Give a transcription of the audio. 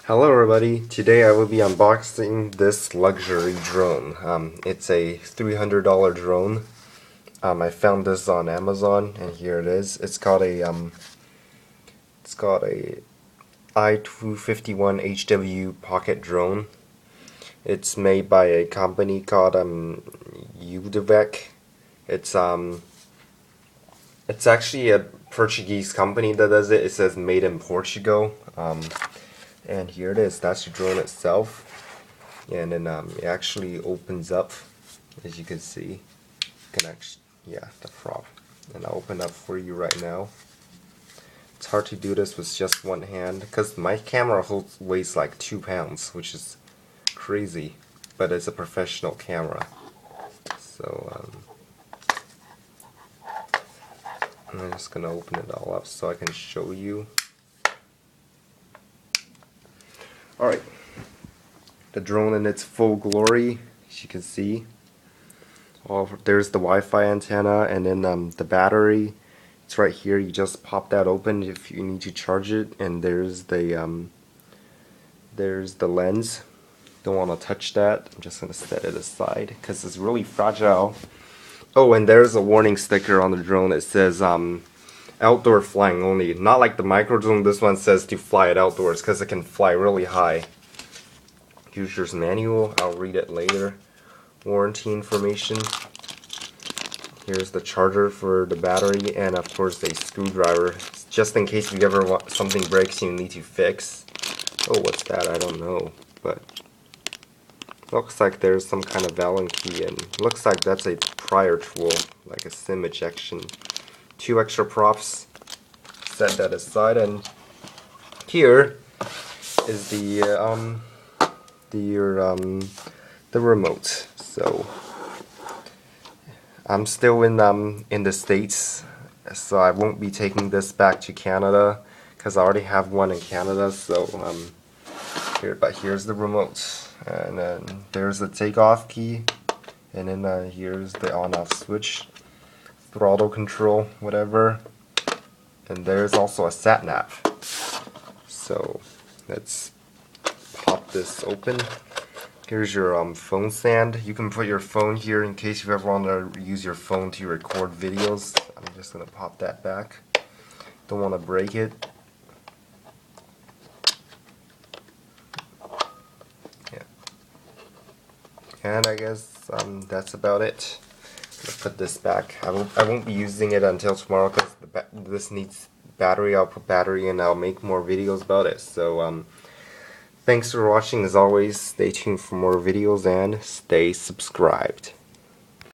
Hello everybody, today I will be unboxing this luxury drone. It's a $300 drone. I found this on Amazon and here it is. It's got a I-251 HW pocket drone. It's made by a company called Udivec. It's actually a Portuguese company that does it. It says made in Portugal. And here it is. That's the drone itself. And then it actually opens up, as you can see. You can actually, yeah, the prop. And I'll open up for you right now. It's hard to do this with just one hand because my camera weighs like 2 pounds, which is crazy. But it's a professional camera. So I'm just gonna open it all up so I can show you. Alright, the drone in its full glory, as you can see. There's the Wi-Fi antenna, and then the battery. It's right here. You just pop that open if you need to charge it, and there's the lens. Don't want to touch that. I'm just gonna set it aside because it's really fragile. Oh, and there's a warning sticker on the drone. It says outdoor flying only. Not like the micro drone. This one says to fly it outdoors because it can fly really high. User's manual. I'll read it later. Warranty information. Here's the charger for the battery, and of course a screwdriver, just in case you ever something breaks you need to fix. Oh, what's that? I don't know, but looks like there's some kind of Allen key, and looks like that's a prior tool, like a SIM ejection. 2 extra props. Set that aside, and here is the remote. So I'm still in the States, so I won't be taking this back to Canada because I already have one in Canada. So here's the remote, and then there's the takeoff key, and then here's the on-off switch, throttle control, whatever, and there's also a sat nav. So let's pop this open. Here's your phone stand. You can put your phone here in case you ever want to use your phone to record videos. I'm just gonna pop that back. Don't want to break it. Yeah. And I guess that's about it. Let's put this back. I won't be using it until tomorrow because this needs battery. I'll put battery in. I'll make more videos about it. So thanks for watching. As always, stay tuned for more videos and stay subscribed.